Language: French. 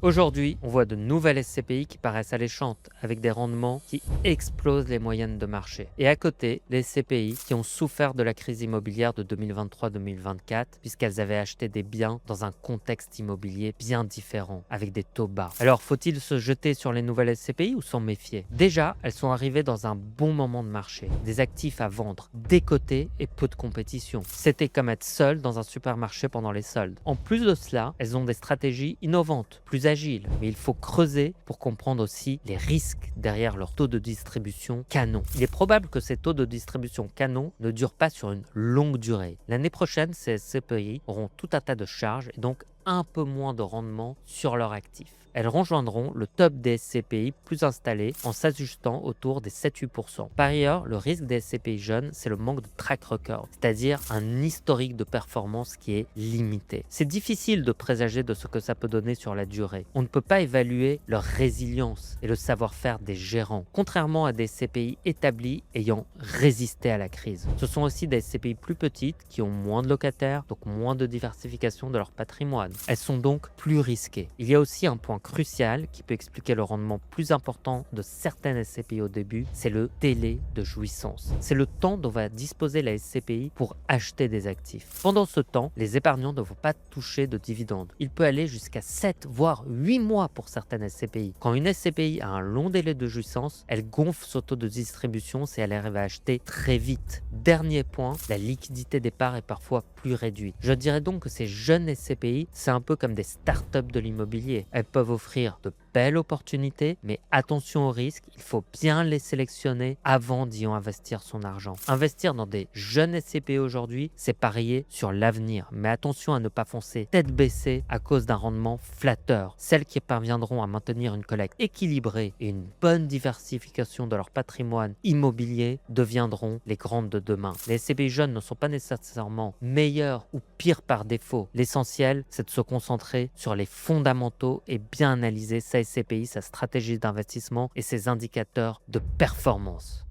Aujourd'hui, on voit de nouvelles SCPI qui paraissent alléchantes, avec des rendements qui explosent les moyennes de marché. Et à côté, les SCPI qui ont souffert de la crise immobilière de 2023-2024, puisqu'elles avaient acheté des biens dans un contexte immobilier bien différent, avec des taux bas. Alors, faut-il se jeter sur les nouvelles SCPI ou s'en méfier? Déjà, elles sont arrivées dans un bon moment de marché. Des actifs à vendre, décotés et peu de compétition. C'était comme être seul dans un supermarché pendant les soldes. En plus de cela, elles ont des stratégies innovantes, plus agiles, mais il faut creuser pour comprendre aussi les risques derrière leur taux de distribution canon. Il est probable que ces taux de distribution canon ne durent pas sur une longue durée. L'année prochaine, ces SCPI auront tout un tas de charges et donc un peu moins de rendement sur leurs actifs. Elles rejoindront le top des SCPI plus installés en s'ajustant autour des 7-8%. Par ailleurs, le risque des SCPI jeunes, c'est le manque de track record, c'est-à-dire un historique de performance qui est limité. C'est difficile de présager de ce que ça peut donner sur la durée. On ne peut pas évaluer leur résilience et le savoir-faire des gérants, contrairement à des SCPI établis ayant résisté à la crise. Ce sont aussi des SCPI plus petites qui ont moins de locataires, donc moins de diversification de leur patrimoine. Elles sont donc plus risquées. Il y a aussi un point crucial qui peut expliquer le rendement plus important de certaines SCPI au début, c'est le délai de jouissance. C'est le temps dont va disposer la SCPI pour acheter des actifs. Pendant ce temps, les épargnants ne vont pas toucher de dividendes. Il peut aller jusqu'à 7 voire 8 mois pour certaines SCPI. Quand une SCPI a un long délai de jouissance, elle gonfle son taux de distribution si elle arrive à acheter très vite. Dernier point, la liquidité des parts est parfois plus réduite. Je dirais donc que ces jeunes SCPI, c'est un peu comme des startups de l'immobilier. Elles peuvent offrir de belles opportunités, mais attention aux risques, il faut bien les sélectionner avant d'y investir son argent. Investir dans des jeunes SCPI aujourd'hui, c'est parier sur l'avenir, mais attention à ne pas foncer tête baissée à cause d'un rendement flatteur. Celles qui parviendront à maintenir une collecte équilibrée et une bonne diversification de leur patrimoine immobilier deviendront les grandes de demain. Les SCPI jeunes ne sont pas nécessairement meilleurs ou pires par défaut. L'essentiel, c'est de se concentrer sur les fondamentaux et bien analyser sa SCPI, sa stratégie d'investissement et ses indicateurs de performance.